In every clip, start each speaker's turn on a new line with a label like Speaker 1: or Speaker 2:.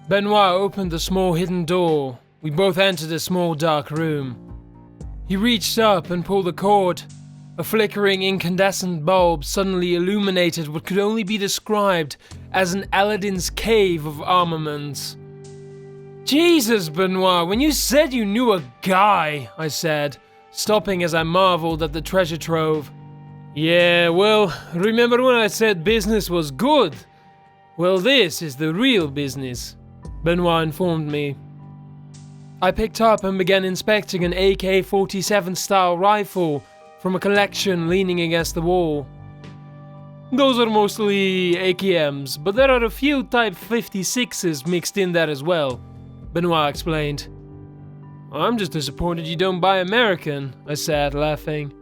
Speaker 1: Benoit opened the small hidden door. We both entered a small dark room. He reached up and pulled a cord. A flickering incandescent bulb suddenly illuminated what could only be described as an Aladdin's cave of armaments. Jesus, Benoit, when you said you knew a guy, I said, stopping as I marveled at the treasure trove. Yeah, well, remember when I said business was good? Well, this is the real business, Benoit informed me. I picked up and began inspecting an AK-47 style rifle from a collection leaning against the wall. Those are mostly AKMs, but there are a few Type 56s mixed in there as well, Benoit explained. I'm just disappointed you don't buy American, I said, laughing.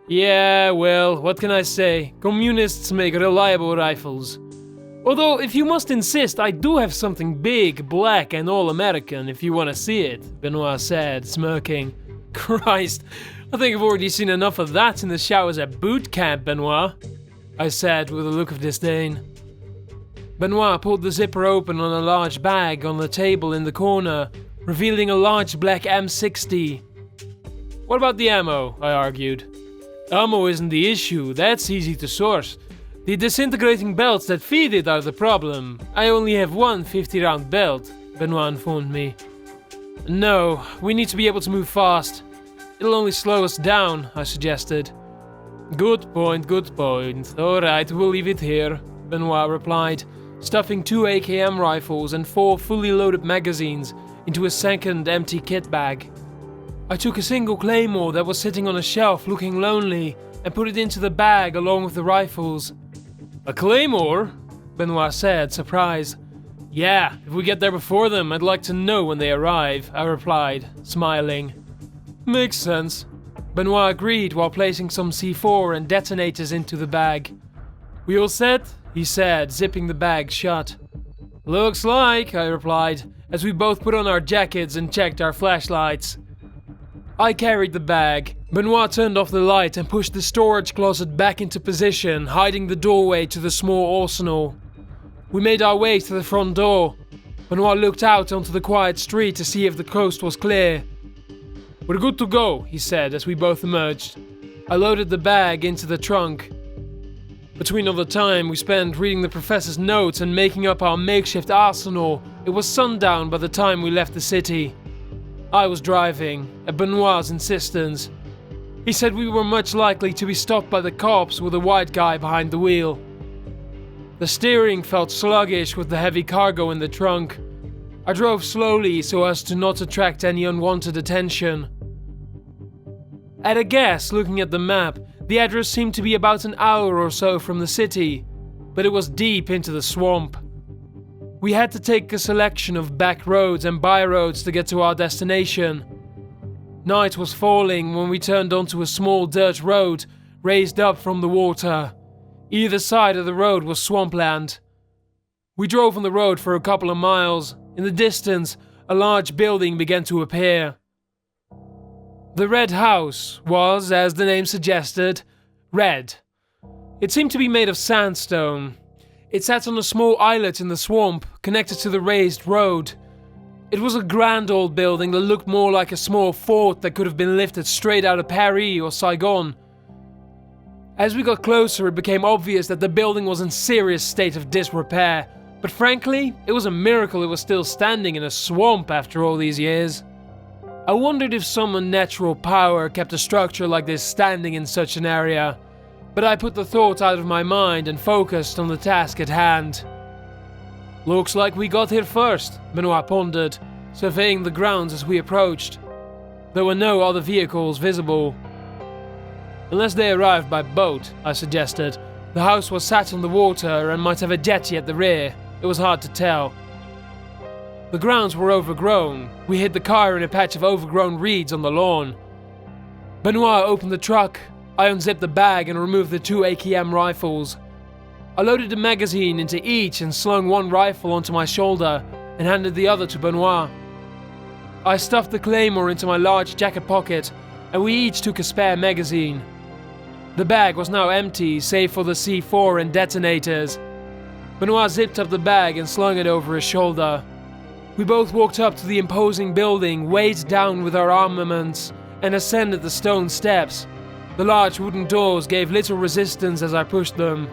Speaker 1: Yeah, well, what can I say? Communists make reliable rifles. Although, if you must insist, I do have something big, black, and all-American if you want to see it, Benoit said, smirking. Christ, I think I've already seen enough of that in the showers at boot camp, Benoit, I said with a look of disdain. Benoit pulled the zipper open on a large bag on the table in the corner, revealing a large black M60. What about the ammo? I argued. Ammo isn't the issue, that's easy to source. The disintegrating belts that feed it are the problem. I only have one 50-round belt, Benoit informed me. No, we need to be able to move fast. It'll only slow us down, I suggested. Good point, good point. Alright, we'll leave it here, Benoit replied, stuffing 2 AKM rifles and 4 fully loaded magazines into a second empty kit bag. I took a single claymore that was sitting on a shelf looking lonely and put it into the bag along with the rifles. A claymore? Benoit said, surprised. Yeah, if we get there before them, I'd like to know when they arrive, I replied, smiling. Makes sense. Benoit agreed while placing some C4 and detonators into the bag. We all set? He said, zipping the bag shut. Looks like, I replied, as we both put on our jackets and checked our flashlights. I carried the bag. Benoit turned off the light and pushed the storage closet back into position, hiding the doorway to the small arsenal. We made our way to the front door. Benoit looked out onto the quiet street to see if the coast was clear. We're good to go, he said as we both emerged. I loaded the bag into the trunk. Between all the time we spent reading the professor's notes and making up our makeshift arsenal, it was sundown by the time we left the city. I was driving, at Benoit's insistence. He said we were much likely to be stopped by the cops with a white guy behind the wheel. The steering felt sluggish with the heavy cargo in the trunk. I drove slowly so as to not attract any unwanted attention. At a guess, looking at the map, the address seemed to be about an hour or so from the city, but it was deep into the swamp. We had to take a selection of back roads and by roads to get to our destination. Night was falling when we turned onto a small dirt road raised up from the water. Either side of the road was swampland. We drove on the road for a couple of miles. In the distance, a large building began to appear. The Red House was, as the name suggested, red. It seemed to be made of sandstone. It sat on a small islet in the swamp, connected to the raised road. It was a grand old building that looked more like a small fort that could have been lifted straight out of Paris or Saigon. As we got closer, it became obvious that the building was in serious state of disrepair, but frankly, it was a miracle it was still standing in a swamp after all these years. I wondered if some unnatural power kept a structure like this standing in such an area, but I put the thought out of my mind and focused on the task at hand. Looks like we got here first, Benoit pondered, surveying the grounds as we approached. There were no other vehicles visible. Unless they arrived by boat, I suggested. The house was sat on the water and might have a jetty at the rear. It was hard to tell. The grounds were overgrown. We hid the car in a patch of overgrown reeds on the lawn. Benoit opened the truck. I unzipped the bag and removed the 2 AKM rifles. I loaded a magazine into each and slung one rifle onto my shoulder and handed the other to Benoit. I stuffed the claymore into my large jacket pocket and we each took a spare magazine. The bag was now empty save for the C4 and detonators. Benoit zipped up the bag and slung it over his shoulder. We both walked up to the imposing building, weighed down with our armaments, and ascended the stone steps. The large wooden doors gave little resistance as I pushed them.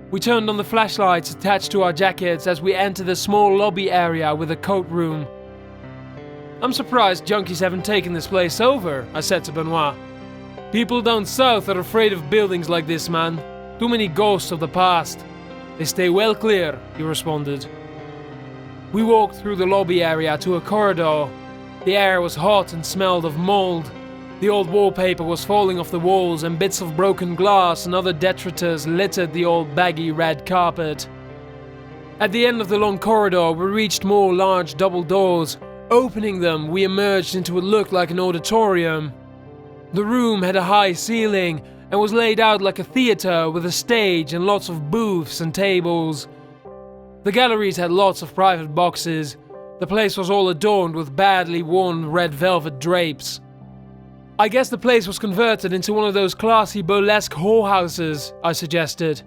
Speaker 1: We turned on the flashlights attached to our jackets as we entered a small lobby area with a coat room. "I'm surprised junkies haven't taken this place over," I said to Benoit. "People down south are afraid of buildings like this, man. Too many ghosts of the past. They stay well clear," he responded. We walked through the lobby area to a corridor. The air was hot and smelled of mold. The old wallpaper was falling off the walls, and bits of broken glass and other detritus littered the old baggy red carpet. At the end of the long corridor, we reached more large double doors. Opening them, we emerged into what looked like an auditorium. The room had a high ceiling and was laid out like a theater with a stage and lots of booths and tables. The galleries had lots of private boxes. The place was all adorned with badly worn red velvet drapes. "I guess the place was converted into one of those classy burlesque whorehouses," I suggested.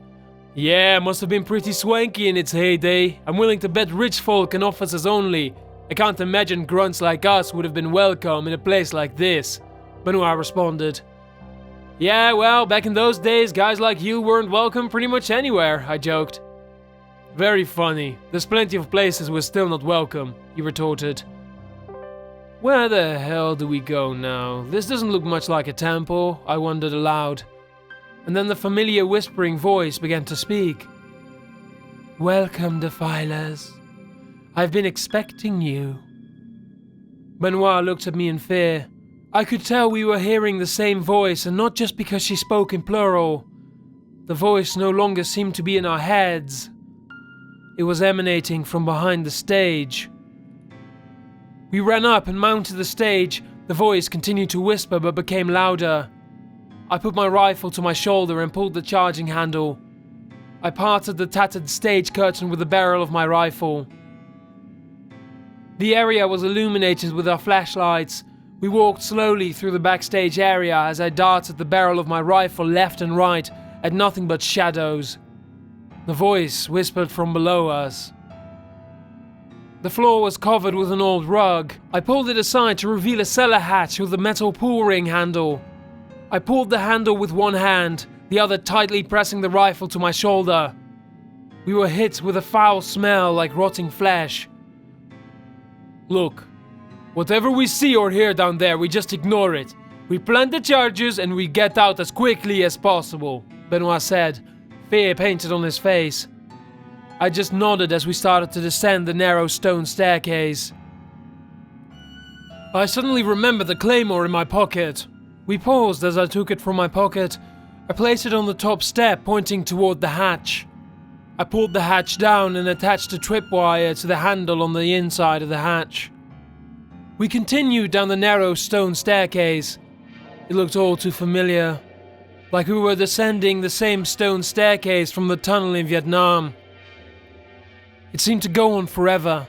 Speaker 1: "Yeah, must have been pretty swanky in its heyday. I'm willing to bet rich folk and officers only. I can't imagine grunts like us would have been welcome in a place like this," Benoit responded. "Yeah, well, back in those days, guys like you weren't welcome pretty much anywhere," I joked. "Very funny. There's plenty of places we're still not welcome," he retorted. "Where the hell do we go now? This doesn't look much like a temple," I wondered aloud. And then the familiar whispering voice began to speak. "Welcome, defilers. I've been expecting you." Benoit looked at me in fear. I could tell we were hearing the same voice, and not just because she spoke in plural. The voice no longer seemed to be in our heads. It was emanating from behind the stage. We ran up and mounted the stage. The voice continued to whisper but became louder. I put my rifle to my shoulder and pulled the charging handle. I parted the tattered stage curtain with the barrel of my rifle. The area was illuminated with our flashlights. We walked slowly through the backstage area as I darted the barrel of my rifle left and right at nothing but shadows. The voice whispered from below us. The floor was covered with an old rug. I pulled it aside to reveal a cellar hatch with a metal pull ring handle. I pulled the handle with one hand, the other tightly pressing the rifle to my shoulder. We were hit with a foul smell like rotting flesh. "Look, whatever we see or hear down there, we just ignore it. We plant the charges and we get out as quickly as possible," Benoit said, fear painted on his face. I just nodded as we started to descend the narrow stone staircase. I suddenly remembered the claymore in my pocket. We paused as I took it from my pocket. I placed it on the top step, pointing toward the hatch. I pulled the hatch down and attached a tripwire to the handle on the inside of the hatch. We continued down the narrow stone staircase. It looked all too familiar, like we were descending the same stone staircase from the tunnel in Vietnam. It seemed to go on forever.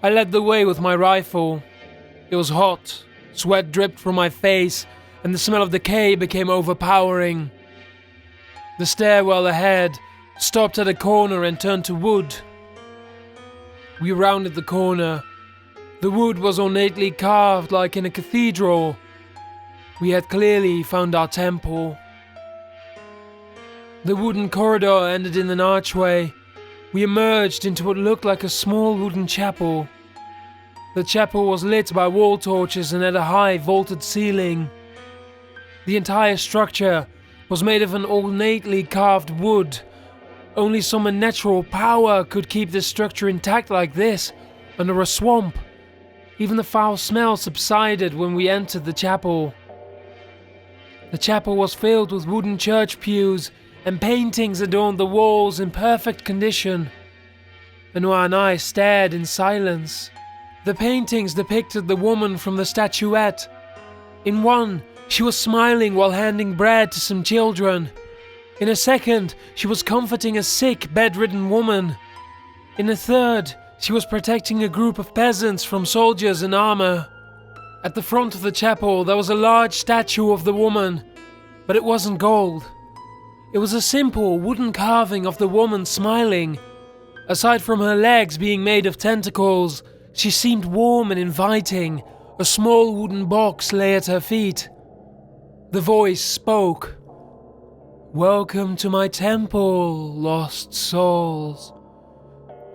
Speaker 1: I led the way with my rifle. It was hot, sweat dripped from my face, and the smell of decay became overpowering. The stairwell ahead stopped at a corner and turned to wood. We rounded the corner. The wood was ornately carved like in a cathedral. We had clearly found our temple. The wooden corridor ended in an archway. We emerged into what looked like a small wooden chapel. The chapel was lit by wall torches and had a high vaulted ceiling. The entire structure was made of an ornately carved wood. Only some unnatural power could keep this structure intact like this, under a swamp. Even the foul smell subsided when we entered the chapel. The chapel was filled with wooden church pews, and paintings adorned the walls in perfect condition. Benoit and I stared in silence. The paintings depicted the woman from the statuette. In one, she was smiling while handing bread to some children. In a second, she was comforting a sick, bedridden woman. In a third, she was protecting a group of peasants from soldiers in armor. At the front of the chapel, there was a large statue of the woman, but it wasn't gold. It was a simple wooden carving of the woman smiling, Aside from her legs being made of tentacles, she seemed warm and inviting. A small wooden box lay at her feet. The voice spoke. "Welcome to my temple, lost souls.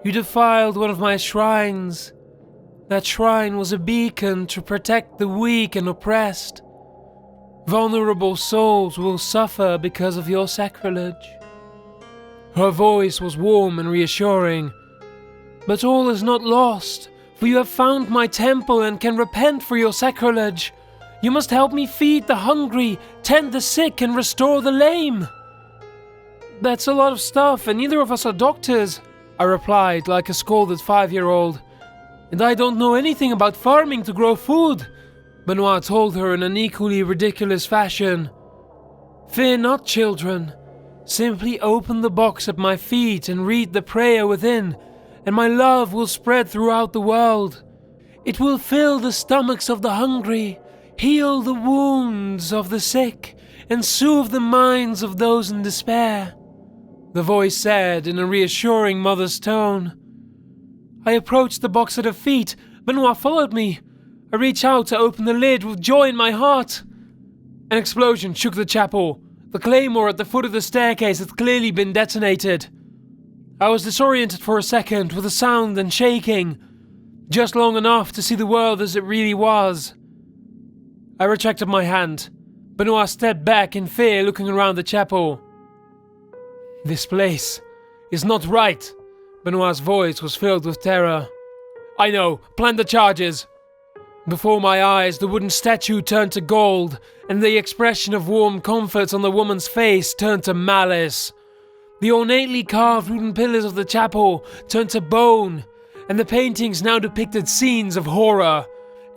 Speaker 1: You defiled one of my shrines. That shrine was a beacon to protect the weak and oppressed. Vulnerable souls will suffer because of your sacrilege." Her voice was warm and reassuring. "But all is not lost, for you have found my temple and can repent for your sacrilege. You must help me feed the hungry, tend the sick, and restore the lame." "That's a lot of stuff, and neither of us are doctors," I replied like a scolded 5-year-old. "And I don't know anything about farming to grow food," Benoit told her in an equally ridiculous fashion. "Fear not, children. Simply open the box at my feet and read the prayer within, and my love will spread throughout the world. It will fill the stomachs of the hungry, heal the wounds of the sick, and soothe the minds of those in despair," the voice said in a reassuring mother's tone. I approached the box at her feet. Benoit followed me. I reached out to open the lid with joy in my heart. An explosion shook the chapel. The claymore at the foot of the staircase had clearly been detonated. I was disoriented for a second with the sound and shaking, just long enough to see the world as it really was. I retracted my hand. Benoit stepped back in fear, looking around the chapel. "This place is not right." Benoit's voice was filled with terror. "I know, plant the charges." Before my eyes, the wooden statue turned to gold, and the expression of warm comfort on the woman's face turned to malice. The ornately carved wooden pillars of the chapel turned to bone, and the paintings now depicted scenes of horror.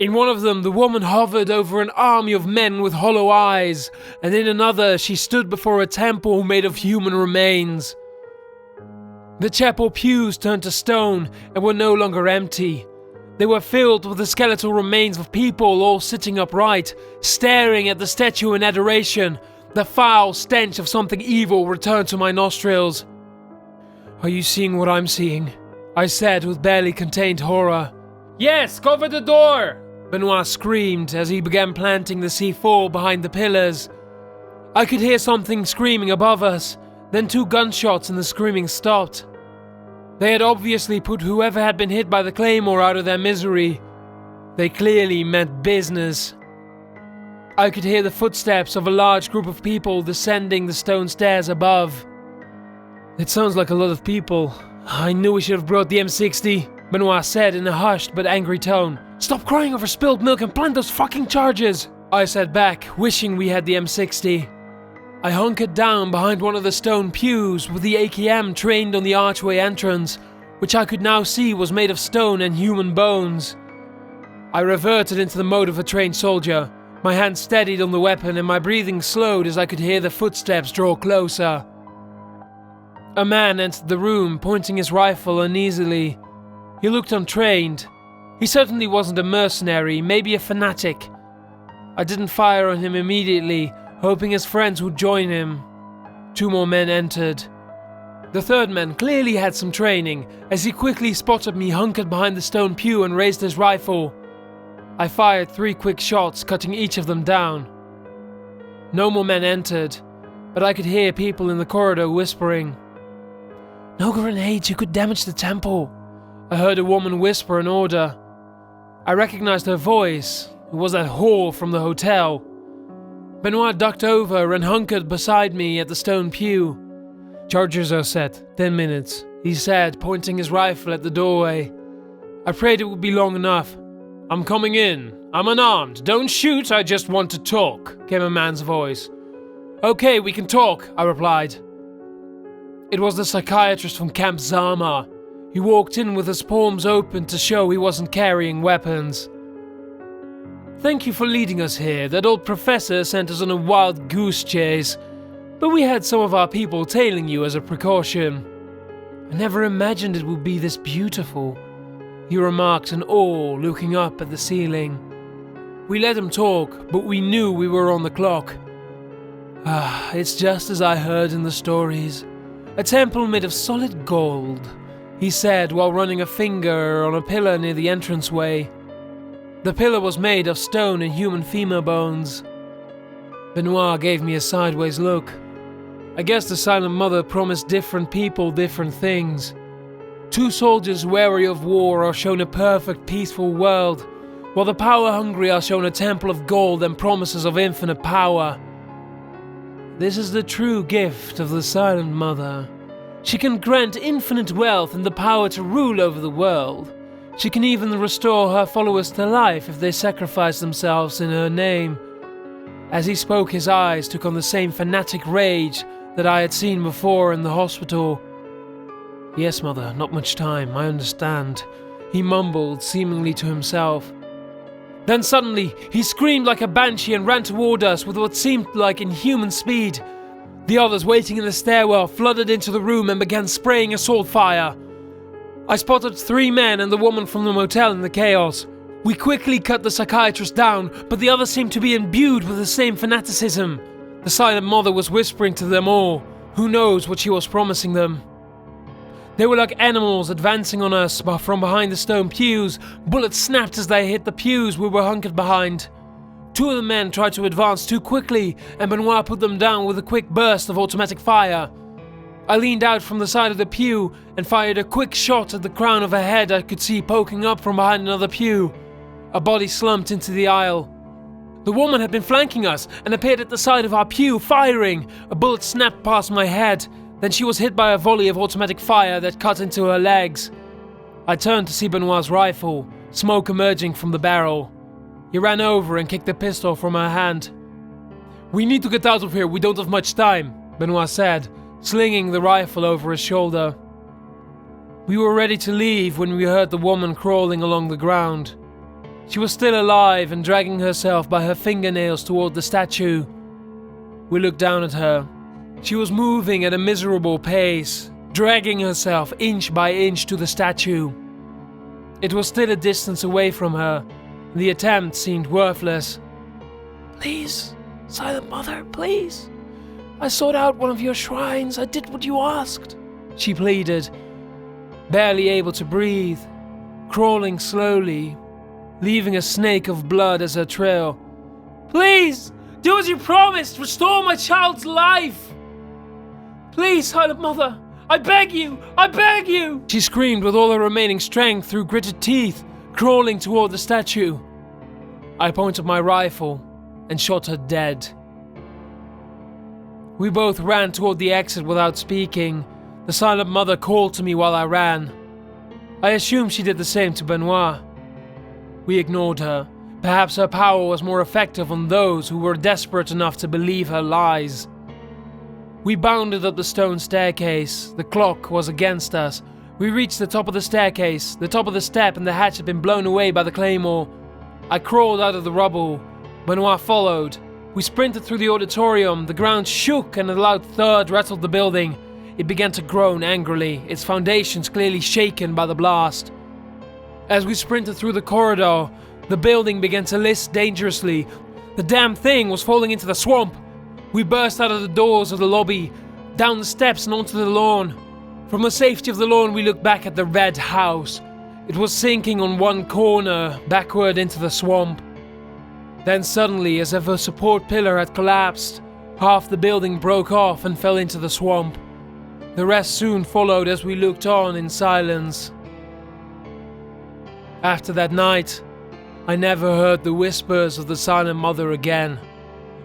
Speaker 1: In one of them, the woman hovered over an army of men with hollow eyes, and in another, she stood before a temple made of human remains. The chapel pews turned to stone and were no longer empty. They were filled with the skeletal remains of people all sitting upright, staring at the statue in adoration. The foul stench of something evil returned to my nostrils. "Are you seeing what I'm seeing?" I said with barely contained horror. "Yes, cover the door!" Benoit screamed as he began planting the C4 behind the pillars. I could hear something screaming above us, then 2 gunshots and the screaming stopped. They had obviously put whoever had been hit by the claymore out of their misery. They clearly meant business. I could hear the footsteps of a large group of people descending the stone stairs above. "It sounds like a lot of people. I knew we should have brought the M60, Benoit said in a hushed but angry tone. "Stop crying over spilled milk and plant those fucking charges," I said back, wishing we had the M60. I hunkered down behind one of the stone pews with the AKM trained on the archway entrance, which I could now see was made of stone and human bones. I reverted into the mode of a trained soldier. My hand steadied on the weapon and my breathing slowed as I could hear the footsteps draw closer. A man entered the room, pointing his rifle uneasily. He looked untrained. He certainly wasn't a mercenary, maybe a fanatic. I didn't fire on him immediately, hoping his friends would join him. 2 more men entered. The third man clearly had some training, as he quickly spotted me hunkered behind the stone pew and raised his rifle. I fired 3 quick shots, cutting each of them down. No more men entered, but I could hear people in the corridor whispering. "No grenades, you could damage the temple." I heard a woman whisper an order. I recognized her voice. It was that whore from the hotel. Benoit ducked over and hunkered beside me at the stone pew. "Charges are set. 10 minutes, he said, pointing his rifle at the doorway. I prayed it would be long enough. "I'm coming in. I'm unarmed. Don't shoot, I just want to talk," came a man's voice. "Okay, we can talk," I replied. It was the psychiatrist from Camp Zama. He walked in with his palms open to show he wasn't carrying weapons. "Thank you for leading us here. That old professor sent us on a wild goose chase, but we had some of our people tailing you as a precaution. I never imagined it would be this beautiful," he remarked in awe, looking up at the ceiling. We let him talk, but we knew we were on the clock. It's just as I heard in the stories. A temple made of solid gold. he said while running a finger on a pillar near the entranceway. The pillar was made of stone and human femur bones. Benoit gave me a sideways look. I guess the Silent Mother promised different people different things. 2 soldiers weary of war are shown a perfect, peaceful world, while the power-hungry are shown a temple of gold and promises of infinite power. This is the true gift of the Silent Mother. She can grant infinite wealth and the power to rule over the world. She can even restore her followers to life if they sacrifice themselves in her name. As he spoke, his eyes took on the same fanatic rage that I had seen before in the hospital. "Yes, Mother, not much time, I understand," he mumbled, seemingly to himself. Then suddenly, he screamed like a banshee and ran toward us with what seemed like inhuman speed. The others waiting in the stairwell flooded into the room and began spraying assault fire. I spotted 3 men and the woman from the motel in the chaos. We quickly cut the psychiatrist down, but the others seemed to be imbued with the same fanaticism. The Silent Mother was whispering to them all. Who knows what she was promising them? They were like animals advancing on us from behind the stone pews. Bullets snapped as they hit the pews we were hunkered behind. 2 of the men tried to advance too quickly, and Benoit put them down with a quick burst of automatic fire. I leaned out from the side of the pew and fired a quick shot at the crown of a head I could see poking up from behind another pew. A body slumped into the aisle. The woman had been flanking us and appeared at the side of our pew, firing. A bullet snapped past my head. Then she was hit by a volley of automatic fire that cut into her legs. I turned to see Benoit's rifle, smoke emerging from the barrel. He ran over and kicked the pistol from her hand. "We need to get out of here, we don't have much time," Benoit said, slinging the rifle over his shoulder. We were ready to leave when we heard the woman crawling along the ground. She was still alive and dragging herself by her fingernails toward the statue. We looked down at her. She was moving at a miserable pace, dragging herself inch by inch to the statue. It was still a distance away from her. The attempt seemed worthless. "Please, Silent Mother, please. I sought out one of your shrines. I did what you asked," she pleaded, barely able to breathe, crawling slowly, leaving a snake of blood as her trail. "Please, do as you promised. Restore my child's life. Please, Silent Mother, I beg you, I beg you!" She screamed with all her remaining strength through gritted teeth, crawling toward the statue. I pointed my rifle and shot her dead. We both ran toward the exit without speaking. The Silent Mother called to me while I ran. I assumed she did the same to Benoit. We ignored her. Perhaps her power was more effective on those who were desperate enough to believe her lies. We bounded up the stone staircase. The clock was against us. We reached the top of the staircase, the top of the step, and the hatch had been blown away by the claymore. I crawled out of the rubble. Benoit followed. We sprinted through the auditorium. The ground shook and a loud thud rattled the building. It began to groan angrily, its foundations clearly shaken by the blast. As we sprinted through the corridor, the building began to list dangerously. The damn thing was falling into the swamp. We burst out of the doors of the lobby, down the steps and onto the lawn. From the safety of the lawn, we looked back at the red house. It was sinking on one corner, backward into the swamp. Then suddenly, as if a support pillar had collapsed, half the building broke off and fell into the swamp. The rest soon followed as we looked on in silence. After that night, I never heard the whispers of the Silent Mother again.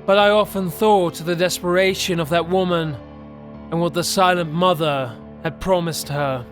Speaker 1: But I often thought of the desperation of that woman and what the Silent Mother had promised her.